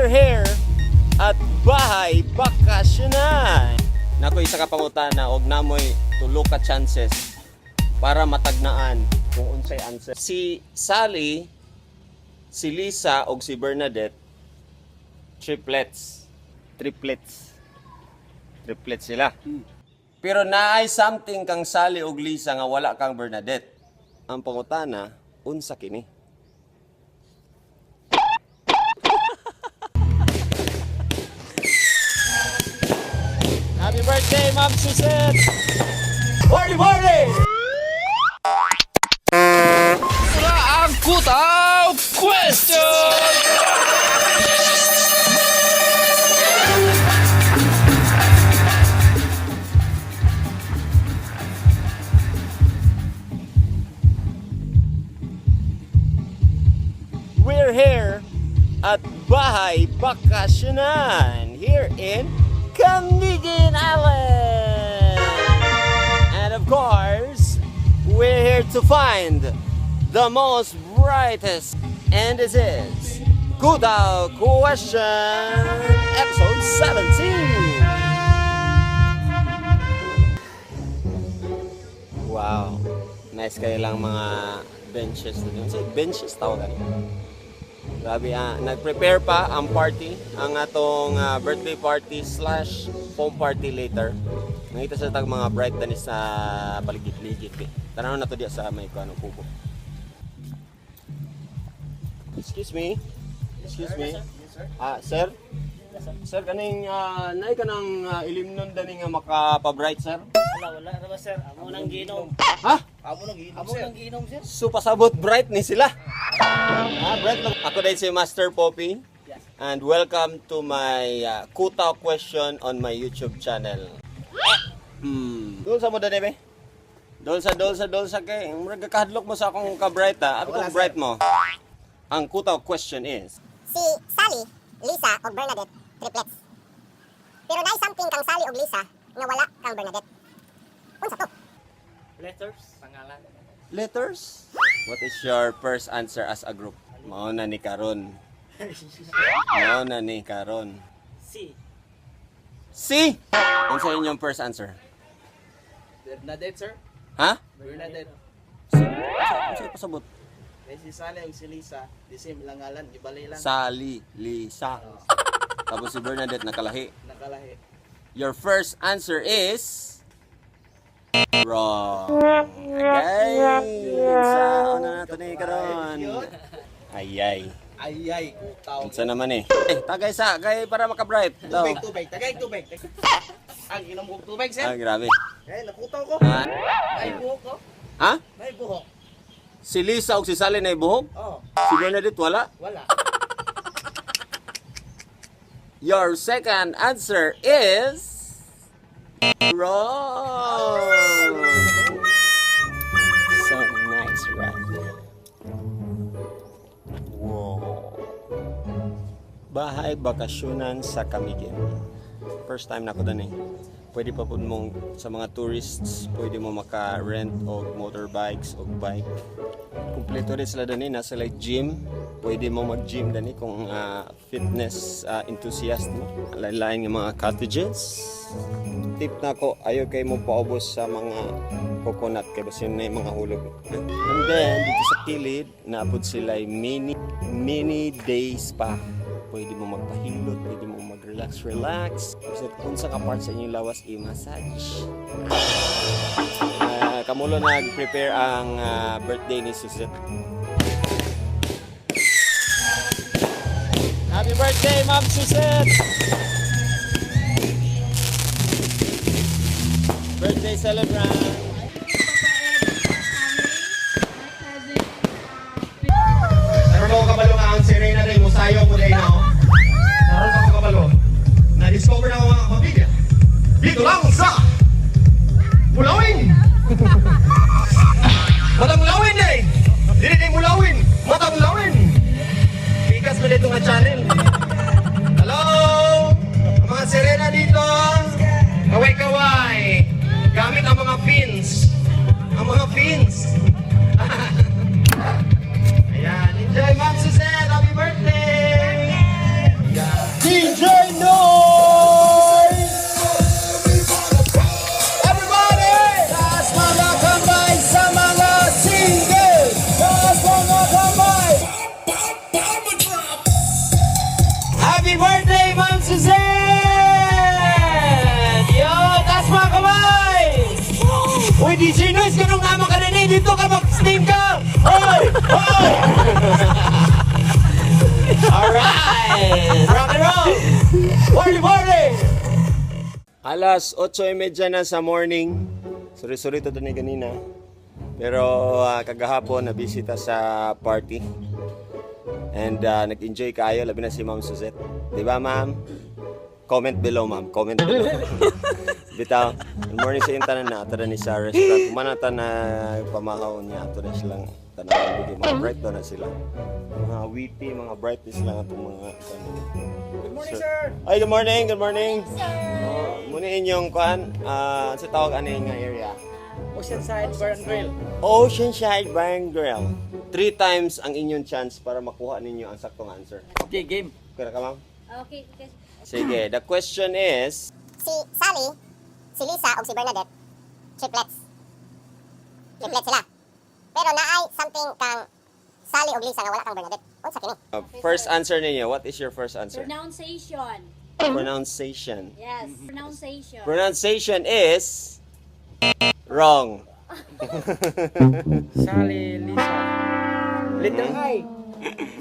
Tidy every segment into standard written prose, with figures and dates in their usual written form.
We're here at Bahay Bakasyonan. Nakoy isa ka pangutana og namoy tulo ka chances para matagnaan kung unsay answer. Si Sally, si Lisa ug si Bernadette triplets sila. Pero naay something kang Sally ug Lisa nga wala kang Bernadette. Ang pangutana unsa kini? Happy birthday, Ma'am Suzette! Party, party! Sira ang Kutaw Question! We're here at Bahay Bakasyonan here in Camiguin Island. And of course, we're here to find the most brightest. And this is Kutaw Question Episode 17. Wow. Nice kayo lang mga benches. Benches tawag ganito. Grabe, nag-prepare pa ang party, ang atong birthday party / foam party later. Nangita sa tag mga bright danis sa paligid-ligid. Tanaw na to diya sa may kuno kubo. Excuse me. Sir? Sir? Sir, kaning naay ka ng ilimnon dani nga makapabright, sir? Wala na sir. Amo nang giinom. Ha? Amo nang giinom, sir. So pasabot bright ni sila. Bright lang. Ako dahil si Master Poppy. Yes. And welcome to my Kutaw Question on my YouTube channel. Doon sa mo dani be? Doon sa kay. Murag kahadlok mo sa akong ka-bright ha. Abi kong bright mo. Ang Kutaw Question is si Sally, Lisa o Bernadette triplets. Pero naay something kang Sally o Lisa nga wala kang Bernadette. Unsa to? Letters, pangalan. letters. What is your first answer as a group? Mao na ni karon. C. C. Ano sa inyong first answer? Bernadette, sir? Ha? Bernadette. Ano pasabot? May si Sally o si Lisa, the same lang ngalan, ibalay lang. Sally, Lisa. Tapos si Bernadette nakalahi. Nakalahi. Your first answer is wrong. Agay. Sa ano na ito ni karon? Ayay. Ayay, Kutaw. Unsa naman eh. Tagay sa kay para maka-bright. Daw. Tubig. Tagay tubig. Ang inom ko tubig, sir. Grabe. Nakutaw ko. Ha? May buhok ko. Ha? May buhok. Si Lisa o si Sally na buhok? Oh, Si Bernadette wala? wala. Your second answer is wrong. So nice, right? Wow. Bahay Bakasyonan sa Camiguin. First time na ko dani. Pwede pa po mong sa mga tourists, pwede mo maka-rent o motorbikes o bike. Kumpleto rin sila dani, nasa like gym. Pwede mo mag-gym dani kung fitness enthusiast mo. Lain-lain ng mga cottages. Tip na ko, ayaw kayo mo paubos sa mga coconut kaya kasi yun na yung mga hulog. And then, dito sa kilid, naapod sila yung mini day spa. Pwede mo magpahilot, pwede mo mag-relax. Kasi kung sa ka-part sa inyong lawas, i-massage. Kamulo nag-prepare ang birthday ni Suzette. Happy birthday, Ma'am Suzette! Birthday celebrant! Naroon ako kabalo nga ang sirena rin, musayo ko rin ako. Naroon ako kabalo. Na-discover na ako mga kapamilya. Dito lang sa Mulawin! Matang Mulawin eh! Dili din Mulawin! Matang Mulawin! Pikas mo dito nga channel. Hello! Ang mga sirena dito. Kaway-kaway. Gamit ang mga fins. Ang mga fins. Ayan, enjoy Ma'am Suzette! Happy birthday! Yeah. Happy birthday, Ma'am Suzanne! Yo, taas mga kamay! Uy, DJ Noise, ganun nga makarinig. Dito ka mag-steam ka! Hoy! Hoy! Alright! Rock and roll! Party, party! Alas 8:30 na sa morning. Sorry to doon ganina. Pero kagahapon nabisita sa party. And nag-enjoy kayo, labi na si Ma'am Suzette. Di ba, ma'am? Comment below, ma'am. Comment below. Bitaw, good morning sa iyong tanan na. Tada ni sa restaurant. Kumanata na pamahaw niya. Ito na silang tanang bigay. Mga bright doon na sila. Mga witty, mga brightness lang itong mga... Good morning, sir! Ay, good morning! Good morning! Muna inyong kuhan. Sa tawag ano yung area? Oceanside Bar and Grill. Oceanside Bar and Grill. 3 times ang inyong chance para makuha ninyo ang saktong answer. Okay, game. Kaya ka, ma'am? Okay. Sige, the question is... Si Sally, si Lisa, o si Bernadette, triplets. Triplets sila. Pero naay something kang Sally o Lisa nga wala kang Bernadette. Unsa kini? First answer ninyo. What is your first answer? Pronunciation. Pronunciation. Yes, pronunciation. Pronunciation is... Wrong. Sally, Lisa. Letter I.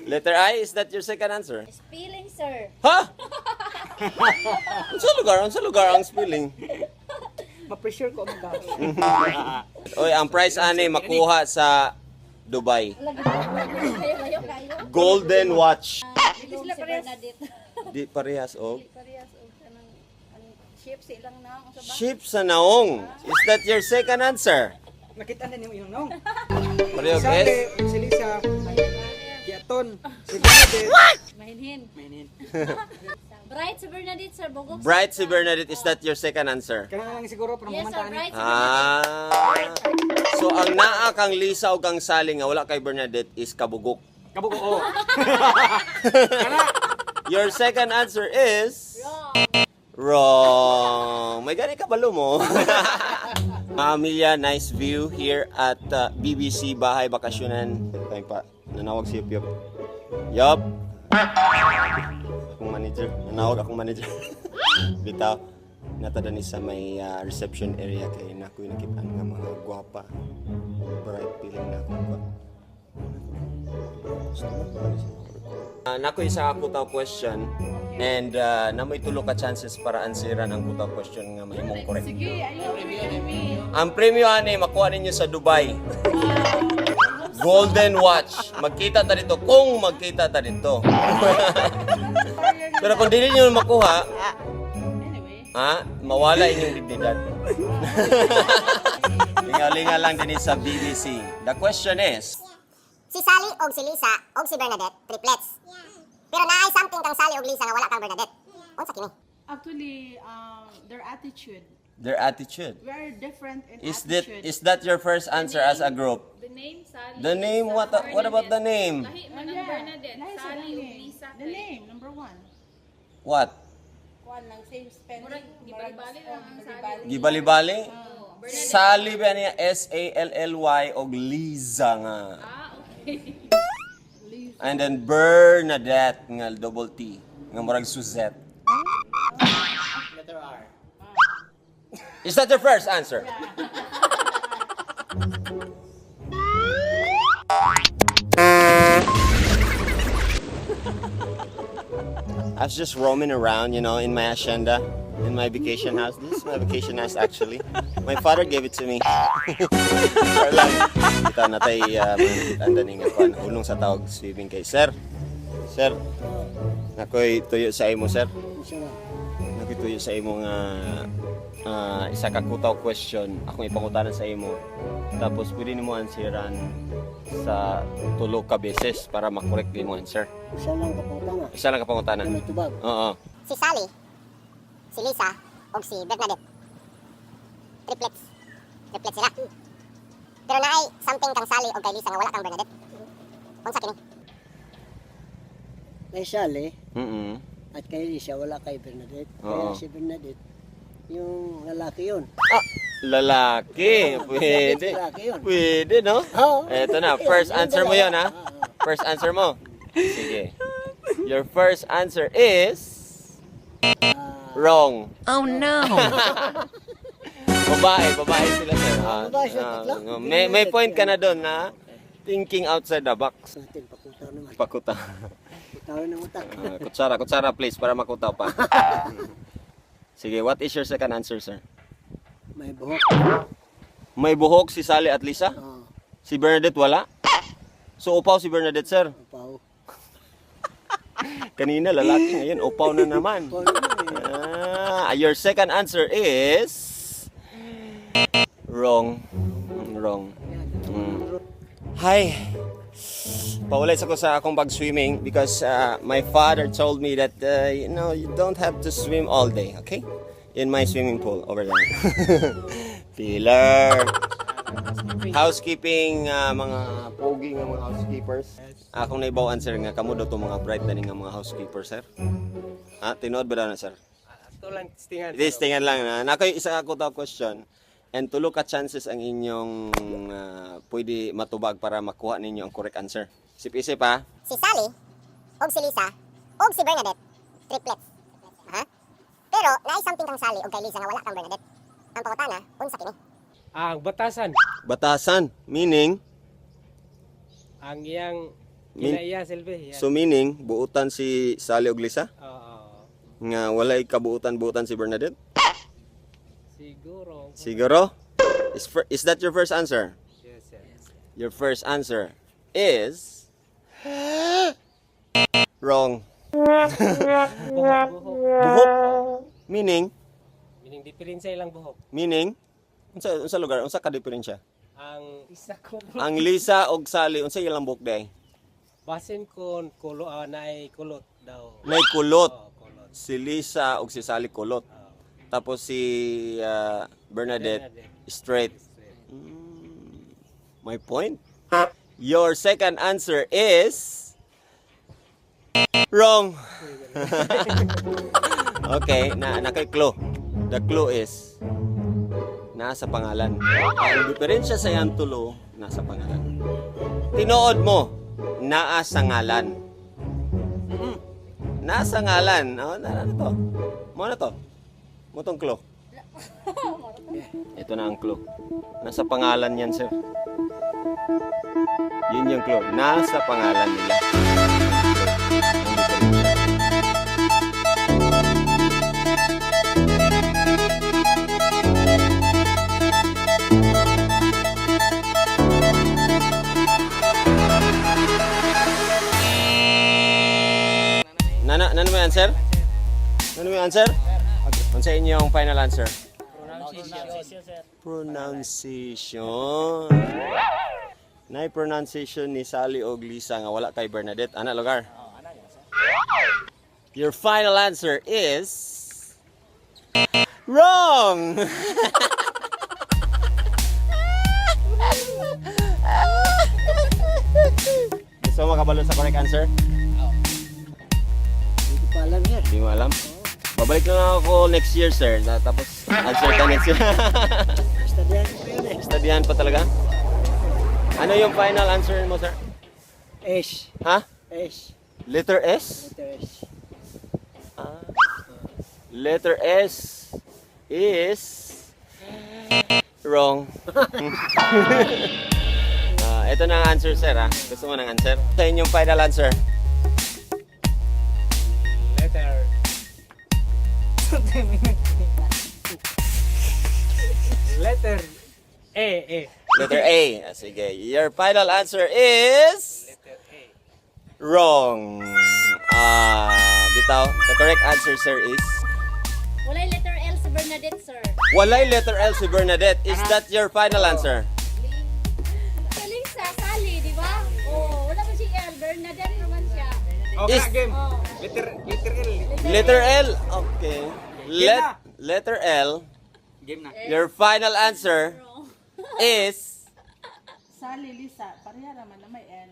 Letter I, is that your second answer? Spelling, sir. Ha? Sa lugar ang spelling. Ma-pressure ko ang gas. Oy, ang prize ani makuha sa Dubai. Kayo. Golden watch. Bilis si Bernadette. Di parehas og Parehas og kanang shape silang na ang sa ship sa naong. Is that your second answer? Nakita na yung inong. Parehas Sally, is? si Lisa. Kiaton. Si Bernadette. Mahinhin. Mainin. Bright si Bernadette, sir. Bugok. Bright si Bernadette, is that your second answer? Kaya lang siguro para Yes, sir. mamantaan. Bright si Bernadette. So ang naa kang Lisa o kang Sally nga wala kay Bernadette is kabugok. Kabugo, oo. Your second answer is Wrong. wrong. May gani kabalo mo. Amelia, nice view here at BBC Bahay Bakasyonan. Tayo pa, nanawag si Yup. Yup. Akong manager. Nanawag akong manager. Bitaw. Natada ni sa may reception area kay nakoy nakita nga mga gwapa. Bright feeling na ako. Nakoy sa kutaw question and namoy tulo ka chances para answeran ang kutaw question nga mahimong correct. Ang premyo ani makuha ninyo sa Dubai. Golden watch. Magkita ta dito kung magkita ta dito. Pero kung dili niyo makuha, mawala inyong dignidad. Lingaw-lingaw lang din sa BBC. The question is, Si Sally o si Lisa o si Bernadette, triplets. Pero naay something kang Sally o Lisa nga wala kang Bernadette. Unsa kini? Actually, their attitude. their attitude. We are different in Is attitude. that your first answer as a group? The name, Sally. The name, what about the name? Lahi man Oh, ang Bernadette. Lahi sa Sally name. ug Lisa. The name, number one. What? Kuan lang, same spelling. Murag gibali-bali lang ang Sally. Gibali-bali? Sally ba niya? S-A-L-L-Y o Liza nga. Okay. And then Bernadette nga double T. Nga murag Suzette. Letter R. Is that your first answer? I was just roaming around, in my hacienda, in my vacation house. This is my vacation house, actually. My father gave it to me. Kita natay anda ning kon hulong sa tawag swimming kay sir. Sir, nakoy tuyo sa imo, sir. Nakoy tuyo sa imo nga isa ka kutaw question akong ipangutanan sa imo. Tapos pwede nimo answeran sa tulo ka beses para makorek mo answer. Isa lang kapangutanan. Oo. Si Sally, si Lisa, o si Bernadette. Triplets. Triplets sila. Pero naay something kang Sally o kay Lisa nga wala kang Bernadette. Unsa kini? Kay Sally Mm. at kay Lisa wala kay Bernadette. Oo. Kaya si Bernadette, yung lalaki yun. Lalaki. Pwede. Lalaki yun. Pwede, no? Oo. Eto na, first answer mo 'yon, ha? First answer mo. Sige. Your first answer is wrong. Oh no! Babae sila sir. Babae siya, tikla? May point ka na doon na thinking outside the box. Natin, pakutaw naman. Pakuta. Pakutaw ng utak. Kutsara please para makutaw pa. Sige, what is your second answer, sir? May buhok. May buhok si Sally at Lisa? Oo, Si Bernadette wala? So upaw si Bernadette, sir. upaw. Kanina lalaki, ngayon upaw na naman. Upaw naman eh. Your second answer is wrong. Wrong. Hi. Paulit ako sa akong pag-swimming because my father told me that you don't have to swim all day, okay? In my swimming pool over there. Pillar. Housekeeping, mga pogi nga mga housekeepers. Akong naibaw answer nga kamo daw to mga bright na nga mga housekeepers, sir. Tinood ba daw na, sir? Ito lang testingan. Testingan lang na. Nakoy isa ako daw question. And tulo ka chances ang inyong pwede matubag para makuha ninyo ang correct answer. Isip-isip ha. Si Sally, og si Lisa, og si Bernadette, triplets. Ha? Pero, naay something kang Sally og kay Lisa nga wala kang Bernadette. Ang pangutana, unsa kini? Ang batasan. Batasan. Meaning, Ang iyang Min- kinaiya silbi. Yan. so meaning, buutan si Sally og Lisa? Oo. Nga walay kabuutan-buutan si Bernadette? Siguro. Siguro? Is that your first answer? Yes, sir. Your first answer is wrong. Buhok. Buhok. Meaning, Meaning diferensya ilang buhok. meaning, unsa lugar, unsa ka diferensya? Ang isa ko Ang Lisa og Sally, unsa ilang buhok day? basin kon kulo naay kulot daw. May kulot. Oo, kulot. Si Lisa og si Sally kulot. Tapos si Bernadette straight. My point. Your second answer is wrong. Okay, na kay clue. The clue is nasa pangalan. Ang diferensya sa yan tulo nasa pangalan. Tinuod mo, naa sa ngalan. Nasa ngalan. Oh, na to. Mo na to. Mo tong clue. Ito na ang clue. Nasa pangalan yan, sir. Yun yung clue. Nasa pangalan nila. Nano mo yung answer? Nano mo yung answer? Ano sa inyong final answer? Pronunciation. Pronunciation ni Sally og Lisa nga wala kay Bernadette. Ana lugar? Your final answer is wrong. Gusto mo makabalo sa correct answer? Hindi ko pa alam yan. Hindi mo alam? Babalik na lang ako next year, sir. Tapos answer ka next year. Studihan ko yun eh. Studihan pa talaga? Ano yung final answer mo, sir? S. Ha? S. Letter S? Letter S. Letter S is wrong. Ito na ang answer, sir. Ha? Gusto mo ng answer? Sa inyong final answer. letter letter A. Letter A. Sige. Your final answer is Letter A. wrong. Bitaw. The correct answer, sir, is Walay letter L si Bernadette, sir. walay letter L si Bernadette. Is that your final answer? Si Lisa, Sally, di ba? Oh, wala pa si L. Bernadette naman siya. Okay, Is- game. Oh. Letter L. Letter L. Okay. Letter L. Game na. Your final answer is Sally, Lisa, pareha naman na may L.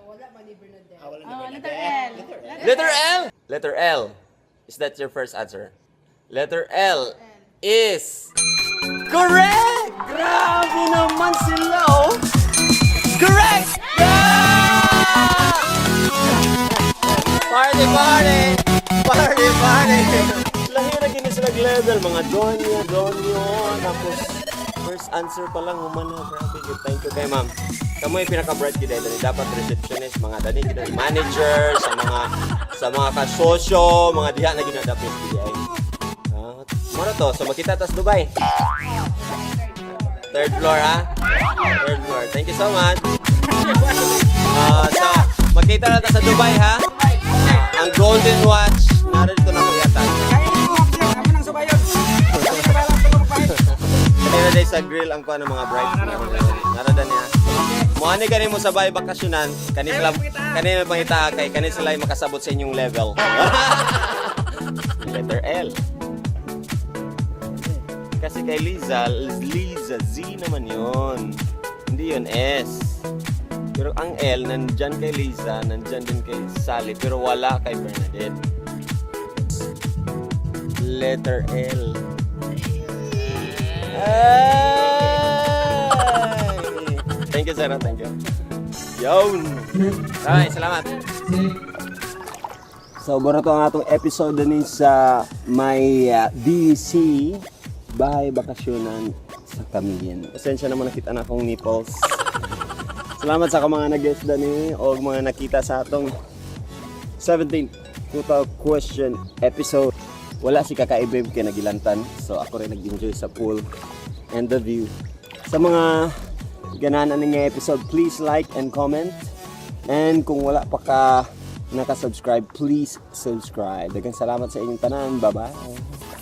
Wala man ni Bernadette. Letter L. letter L. Letter L. Is that your first answer? Letter L is correct. Grabe naman sila, oh. Correct. Yeah! Party, party! Party, party! Lahi na gini sila level, mga donyo. Tapos, first answer pa lang, umana. Grabe, good. Thank you kay ma'am. Kamu yung pinaka-bright gid dahil dapat receptionist, mga dani gid manager, sa mga kasosyo, mga diha na ginadapit gid ay. Mano to, so makita tas Dubai. Third floor ha? Third floor. Thank you so much. So, makita na ta sa Dubai ha? Ang Golden Watch, narito na kuyatan. Kami nang subayon. Kanina day sa grill ang kuha ng mga bright. Narada niya. Muhani ganin mo sabay bakasyonan, kanina pangita kay kanina sila makasabot sa inyong level. Letter L. Kasi kay Liza, Z naman yun. Hindi yun S. Pero ang L, nandyan kay Liza, nandyan din kay Sally, pero wala kay Bernadette. Letter L. Thank you, Sarah. Thank you. Yun! Ay, salamat. So, baro to ang atong episode din sa may DC bahay bakasyonan sa Camiguin. Pasensya naman nakita na akong nipples. Salamat sa mga nag-guest dani o mga nakita sa atong 17th total question episode. Wala si Kakaibib kay nagilantan. So, ako rin nag-enjoy sa pool and the view. Sa mga ganahan ng episode, please like and comment. And kung wala pa ka nakasubscribe, please subscribe. Daghang salamat sa inyong tanan. Bye-bye.